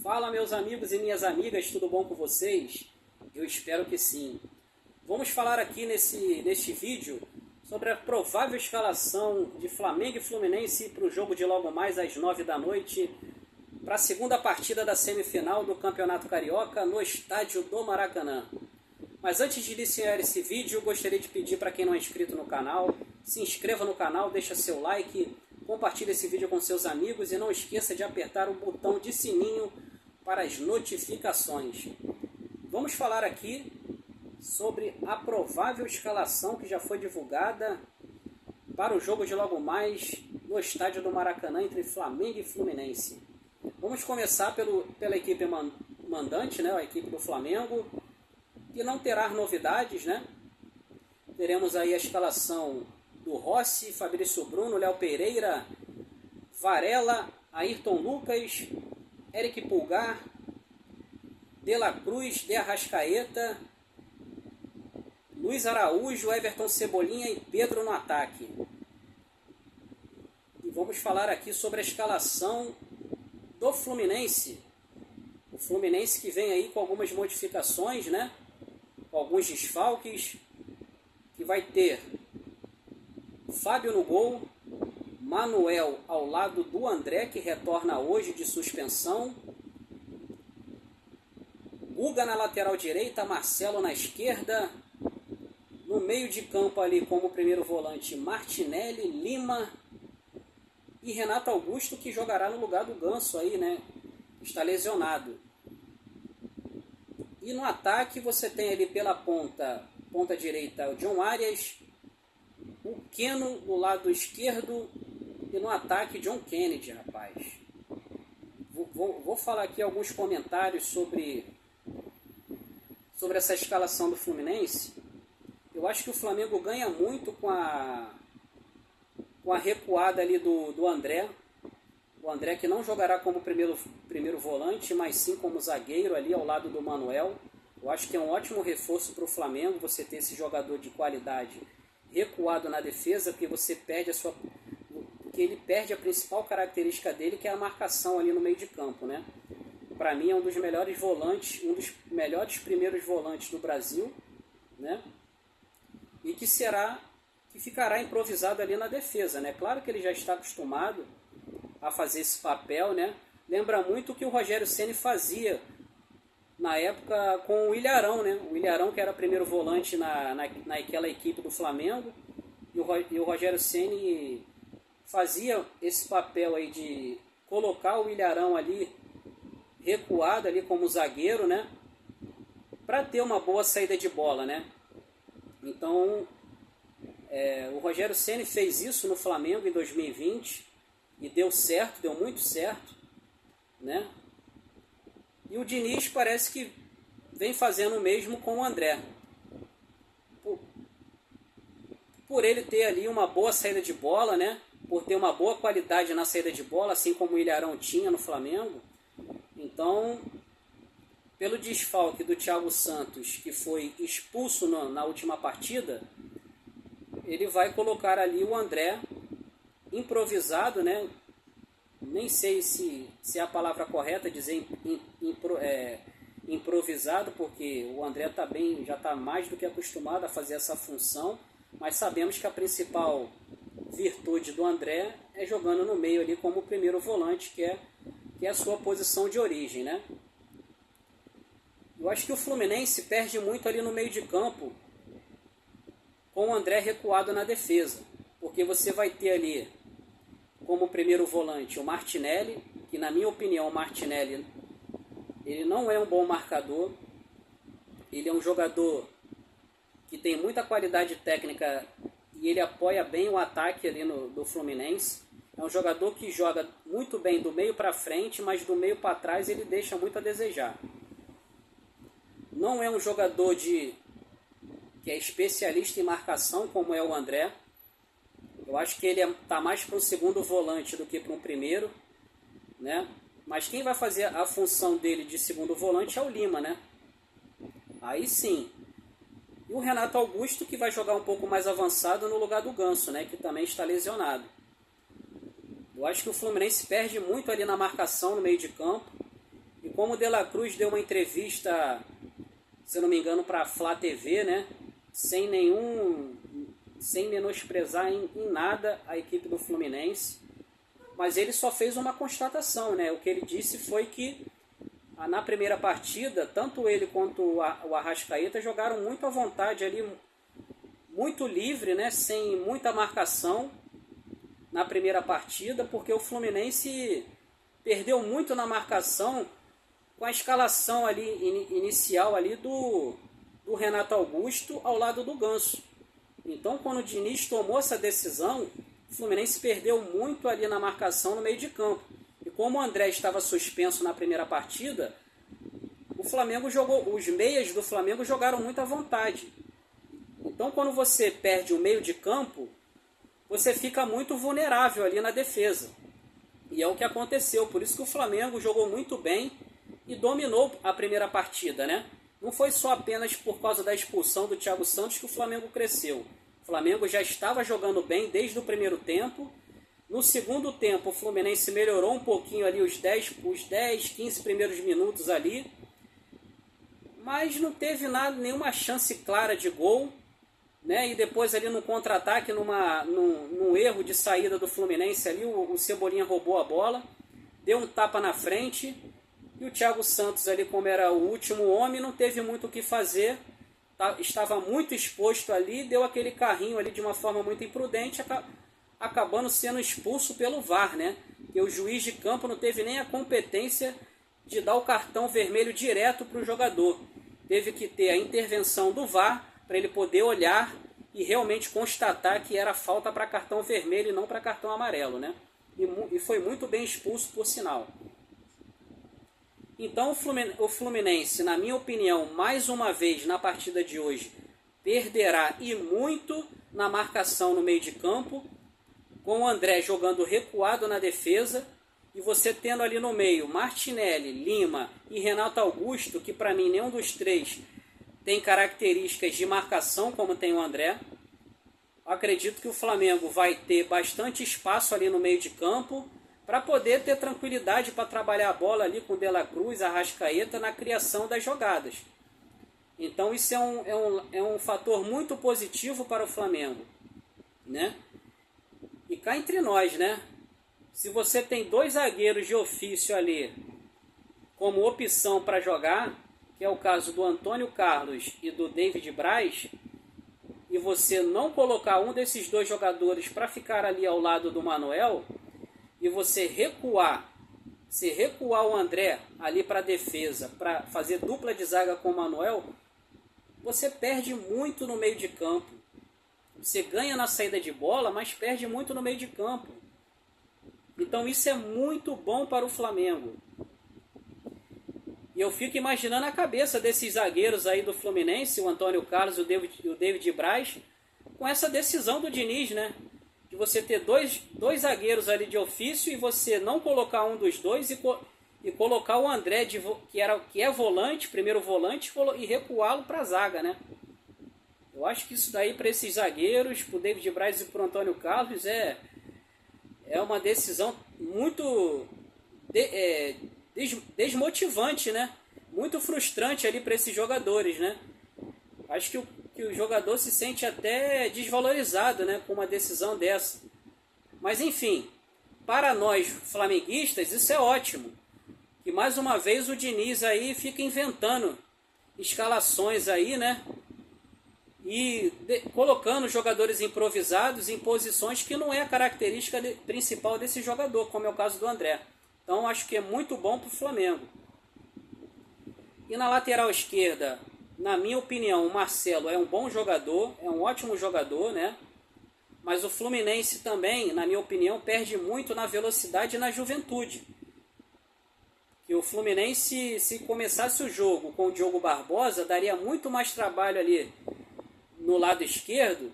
Fala, meus amigos e minhas amigas, tudo bom com vocês? Eu espero que sim. Vamos falar aqui neste vídeo sobre a provável escalação de Flamengo e Fluminense para o jogo de logo mais às 9 da noite, para a segunda partida da semifinal do Campeonato Carioca no estádio do Maracanã. Mas antes de iniciar esse vídeo, eu gostaria de pedir para quem não é inscrito no canal, se inscreva no canal, deixa seu like, compartilhe esse vídeo com seus amigos e não esqueça de apertar o botão de sininho para as notificações. Vamos falar aqui sobre a provável escalação que já foi divulgada para o jogo de logo mais no estádio do Maracanã entre Flamengo e Fluminense. Vamos começar pela equipe mandante, né, a equipe do Flamengo, que não terá novidades, né? Teremos aí a escalação do Rossi, Fabrício Bruno, Léo Pereira, Varela, Ayrton Lucas, Eric Pulgar, De La Cruz, De Arrascaeta, Luiz Araújo, Everton Cebolinha e Pedro no ataque. E vamos falar aqui sobre a escalação do Fluminense. O Fluminense que vem aí com algumas modificações, né? Com alguns desfalques, que vai ter Fábio no gol, Manuel ao lado do André, que retorna hoje de suspensão, Guga na lateral direita, Marcelo na esquerda, no meio de campo ali como primeiro volante, Martinelli, Lima e Renato Augusto, que jogará no lugar do Ganso aí, né? Está lesionado. E no ataque você tem ali pela ponta direita o John Arias, o Keno do lado esquerdo e no ataque John Kennedy, rapaz. Vou falar aqui alguns comentários sobre essa escalação do Fluminense. Eu acho que o Flamengo ganha muito com a recuada ali do André. O André que não jogará como primeiro volante, mas sim como zagueiro ali ao lado do Manuel. Eu acho que é um ótimo reforço para o Flamengo você ter esse jogador de qualidade recuado na defesa, porque você perde porque ele perde a principal característica dele, que é a marcação ali no meio de campo, né? Para mim é um dos melhores volantes, um dos melhores primeiros volantes do Brasil, né? E que ficará improvisado ali na defesa, né? Claro que ele já está acostumado a fazer esse papel, né? Lembra muito o que o Rogério Ceni fazia na época com o Ilharão, né? O Ilharão, que era primeiro volante naquela equipe do Flamengo, e o Rogério Ceni fazia esse papel aí de colocar o Ilharão ali recuado ali como zagueiro, né? Para ter uma boa saída de bola, né? Então, o Rogério Ceni fez isso no Flamengo em 2020 e deu certo, deu muito certo, né? E o Diniz parece que vem fazendo o mesmo com o André. Por ele ter ali uma boa saída de bola, né? Por ter uma boa qualidade na saída de bola, assim como o Ilharão tinha no Flamengo. Então, pelo desfalque do Thiago Santos, que foi expulso na última partida, ele vai colocar ali o André improvisado, né? Nem sei se é a palavra correta dizer improvisado, porque o André já está mais do que acostumado a fazer essa função, mas sabemos que a principal virtude do André é jogando no meio ali como primeiro volante, que é a sua posição de origem, né? Eu acho que o Fluminense perde muito ali no meio de campo com o André recuado na defesa, porque você vai ter ali como primeiro volante o Martinelli, que na minha opinião o Martinelli ele não é um bom marcador, ele é um jogador que tem muita qualidade técnica e ele apoia bem o ataque ali do Fluminense. É um jogador que joga muito bem do meio para frente, mas do meio para trás ele deixa muito a desejar. Não é um jogador que é especialista em marcação como é o André. Eu acho que ele está mais para um segundo volante do que para um primeiro, né? Mas quem vai fazer a função dele de segundo volante é o Lima, né? Aí sim. E o Renato Augusto, que vai jogar um pouco mais avançado no lugar do Ganso, né? Que também está lesionado. Eu acho que o Fluminense perde muito ali na marcação no meio de campo. E como o De La Cruz deu uma entrevista, se eu não me engano, para a Flá TV, né? Sem menosprezar em nada a equipe do Fluminense, mas ele só fez uma constatação, né? O que ele disse foi que na primeira partida, tanto ele quanto o Arrascaeta jogaram muito à vontade ali, muito livre, né? Sem muita marcação na primeira partida, porque o Fluminense perdeu muito na marcação com a escalação ali inicial ali do Renato Augusto ao lado do Ganso. Então, quando o Diniz tomou essa decisão, o Fluminense perdeu muito ali na marcação no meio de campo. E como o André estava suspenso na primeira partida, o Flamengo os meias do Flamengo jogaram muito à vontade. Então, quando você perde o meio de campo, você fica muito vulnerável ali na defesa. E é o que aconteceu. Por isso que o Flamengo jogou muito bem e dominou a primeira partida, né? Não foi só apenas por causa da expulsão do Thiago Santos que o Flamengo cresceu. O Flamengo já estava jogando bem desde o primeiro tempo. No segundo tempo, o Fluminense melhorou um pouquinho ali os 10, 15 primeiros minutos ali. Mas não teve nenhuma chance clara de gol, né? E depois ali no contra-ataque, num erro de saída do Fluminense ali, o Cebolinha roubou a bola, deu um tapa na frente. E o Thiago Santos ali, como era o último homem, não teve muito o que fazer. Estava muito exposto ali, deu aquele carrinho ali de uma forma muito imprudente, acabando sendo expulso pelo VAR, né? E o juiz de campo não teve nem a competência de dar o cartão vermelho direto para o jogador. Teve que ter a intervenção do VAR para ele poder olhar e realmente constatar que era falta para cartão vermelho e não para cartão amarelo, né? E foi muito bem expulso, por sinal. Então o Fluminense, na minha opinião, mais uma vez na partida de hoje, perderá e muito na marcação no meio de campo, com o André jogando recuado na defesa, e você tendo ali no meio Martinelli, Lima e Renato Augusto, que para mim nenhum dos três tem características de marcação como tem o André. Acredito que o Flamengo vai ter bastante espaço ali no meio de campo, para poder ter tranquilidade para trabalhar a bola ali com o De La Cruz, Arrascaeta, na criação das jogadas. Então isso é um fator muito positivo para o Flamengo, né? E cá entre nós, né? Se você tem dois zagueiros de ofício ali como opção para jogar, que é o caso do Antônio Carlos e do David Braz, e você não colocar um desses dois jogadores para ficar ali ao lado do Manuel, e você recuar o André ali para a defesa, para fazer dupla de zaga com o Manuel, você perde muito no meio de campo. Você ganha na saída de bola, mas perde muito no meio de campo. Então isso é muito bom para o Flamengo. E eu fico imaginando a cabeça desses zagueiros aí do Fluminense, o Antônio Carlos e o David Braz, com essa decisão do Diniz, né? De você ter dois zagueiros ali de ofício e você não colocar um dos dois e colocar o André, que é volante, primeiro volante, e recuá-lo para a zaga, né? Eu acho que isso daí para esses zagueiros, para o David Braz e para o Antônio Carlos, é uma decisão muito desmotivante, né? Muito frustrante ali para esses jogadores, né? Acho que o jogador se sente até desvalorizado, né, com uma decisão dessa. Mas enfim, para nós flamenguistas isso é ótimo. E mais uma vez o Diniz aí fica inventando escalações aí, né? E colocando jogadores improvisados em posições que não é a característica principal desse jogador, como é o caso do André. Então acho que é muito bom para o Flamengo. E na lateral esquerda, na minha opinião, o Marcelo é um bom jogador, é um ótimo jogador, né? Mas o Fluminense também, na minha opinião, perde muito na velocidade e na juventude. Que o Fluminense, se começasse o jogo com o Diogo Barbosa, daria muito mais trabalho ali no lado esquerdo,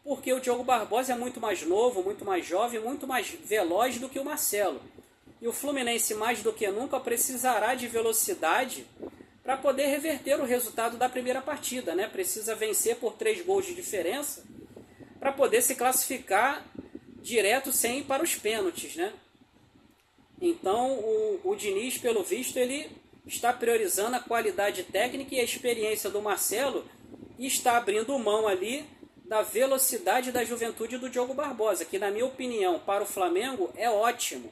porque o Diogo Barbosa é muito mais novo, muito mais jovem, muito mais veloz do que o Marcelo. E o Fluminense, mais do que nunca, precisará de velocidade para poder reverter o resultado da primeira partida, né? Precisa vencer por 3 gols de diferença para poder se classificar direto sem ir para os pênaltis, né? Então o Diniz, pelo visto, ele está priorizando a qualidade técnica e a experiência do Marcelo e está abrindo mão ali da velocidade da juventude do Diogo Barbosa, que na minha opinião, para o Flamengo, é ótimo.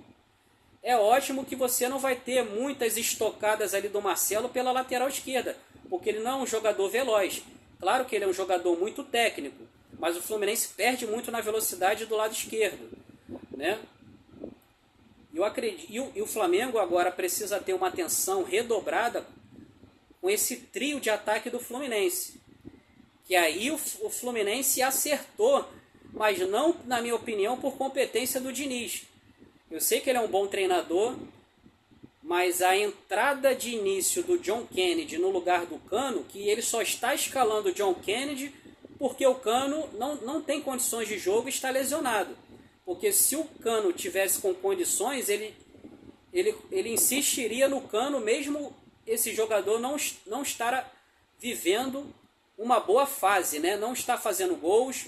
É ótimo que você não vai ter muitas estocadas ali do Marcelo pela lateral esquerda, porque ele não é um jogador veloz. Claro que ele é um jogador muito técnico, mas o Fluminense perde muito na velocidade do lado esquerdo, né? Eu acredito, e o Flamengo agora precisa ter uma atenção redobrada com esse trio de ataque do Fluminense. Que aí o Fluminense acertou, mas não, na minha opinião, por competência do Diniz. Eu sei que ele é um bom treinador, mas a entrada de início do John Kennedy no lugar do Cano, que ele só está escalando o John Kennedy porque o Cano não tem condições de jogo e está lesionado. Porque se o Cano tivesse com condições, ele insistiria no Cano, mesmo esse jogador não estar vivendo uma boa fase, né? Não está fazendo gols,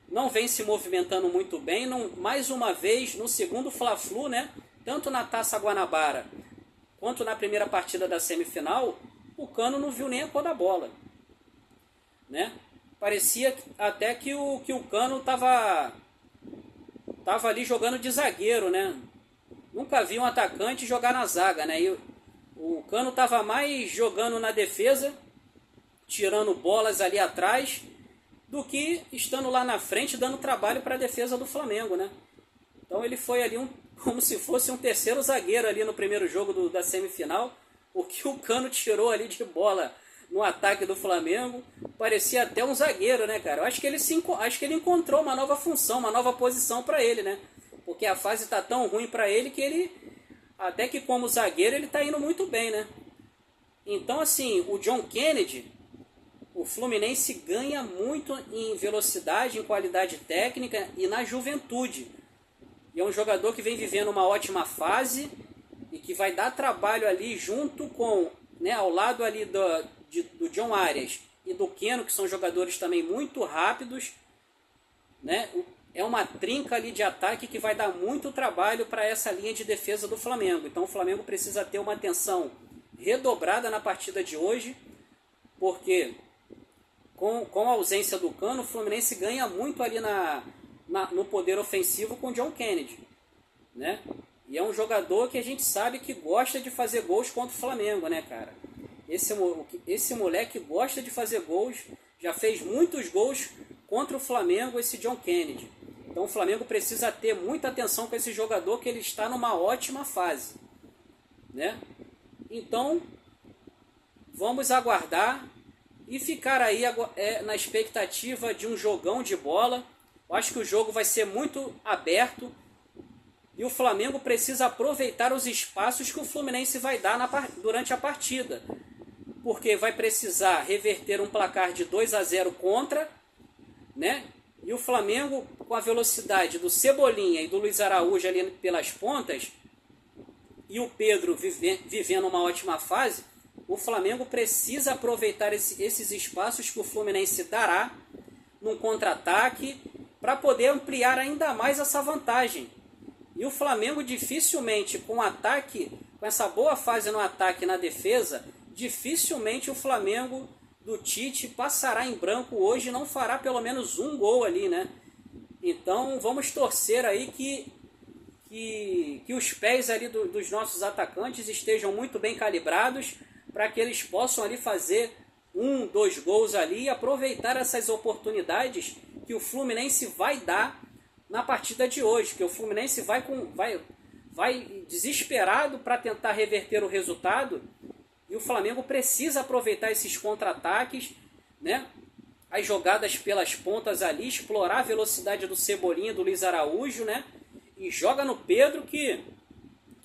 não vem se movimentando muito bem. Mais uma vez, no segundo Fla-Flu, né? Tanto na Taça Guanabara quanto na primeira partida da semifinal, o Cano não viu nem a cor da bola, né? Parecia até que o Cano estava ali jogando de zagueiro, né? Nunca vi um atacante jogar na zaga, né? E o Cano estava mais jogando na defesa, tirando bolas ali atrás, do que estando lá na frente dando trabalho para a defesa do Flamengo, né? Então ele foi ali como se fosse um terceiro zagueiro ali no primeiro jogo da semifinal. O que o Cano tirou ali de bola no ataque do Flamengo parecia até um zagueiro, né, cara? Eu acho que ele encontrou uma nova função, uma nova posição para ele, né? Porque a fase tá tão ruim para ele que ele, até que como zagueiro, ele tá indo muito bem, né? Então, assim, o John Kennedy, o Fluminense ganha muito em velocidade, em qualidade técnica e na juventude. E é um jogador que vem vivendo uma ótima fase e que vai dar trabalho ali junto com, né, ao lado ali do John Arias e do Keno, que são jogadores também muito rápidos, né? É uma trinca ali de ataque que vai dar muito trabalho para essa linha de defesa do Flamengo. Então o Flamengo precisa ter uma atenção redobrada na partida de hoje, porque com a ausência do Cano, o Fluminense ganha muito ali no poder ofensivo com o John Kennedy, né? E é um jogador que a gente sabe que gosta de fazer gols contra o Flamengo, né, cara? Esse moleque gosta de fazer gols, já fez muitos gols contra o Flamengo, esse John Kennedy. Então o Flamengo precisa ter muita atenção com esse jogador, que ele está numa ótima fase, né? Então vamos aguardar e ficar aí na expectativa de um jogão de bola. Eu acho que o jogo vai ser muito aberto e o Flamengo precisa aproveitar os espaços que o Fluminense vai dar durante a partida, porque vai precisar reverter um placar de 2-0 contra, né? E o Flamengo, com a velocidade do Cebolinha e do Luiz Araújo ali pelas pontas, e o Pedro vivendo uma ótima fase, o Flamengo precisa aproveitar esses espaços que o Fluminense dará num contra-ataque para poder ampliar ainda mais essa vantagem. E o Flamengo dificilmente, com essa boa fase no ataque e na defesa, dificilmente o Flamengo do Tite passará em branco hoje e não fará pelo menos um gol ali, né? Então vamos torcer aí que os pés ali dos nossos atacantes estejam muito bem calibrados para que eles possam ali fazer 1, 2 gols ali e aproveitar essas oportunidades que o Fluminense vai dar na partida de hoje, que o Fluminense vai desesperado para tentar reverter o resultado, e o Flamengo precisa aproveitar esses contra-ataques, né? As jogadas pelas pontas ali, explorar a velocidade do Cebolinha, do Luiz Araújo, né? E joga no Pedro, que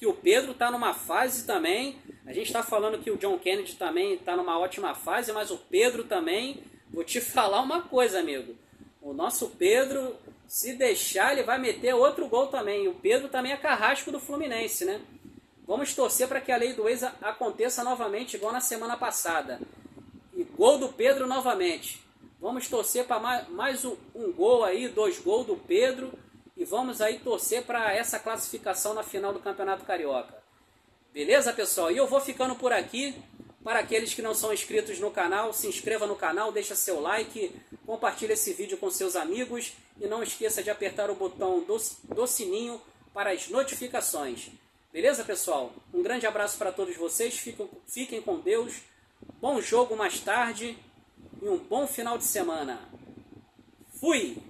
o Pedro está numa fase também. A gente está falando que o John Kennedy também está numa ótima fase, mas o Pedro também, vou te falar uma coisa, amigo. O nosso Pedro, se deixar, ele vai meter outro gol também. E o Pedro também é carrasco do Fluminense, né? Vamos torcer para que a lei do ex aconteça novamente, igual na semana passada. E gol do Pedro novamente. Vamos torcer para mais um gol aí, 2 gols do Pedro. E vamos aí torcer para essa classificação na final do Campeonato Carioca. Beleza, pessoal? E eu vou ficando por aqui. Para aqueles que não são inscritos no canal, se inscreva no canal, deixa seu like, compartilhe esse vídeo com seus amigos e não esqueça de apertar o botão do sininho para as notificações. Beleza, pessoal? Um grande abraço para todos vocês, fiquem com Deus, bom jogo mais tarde e um bom final de semana. Fui!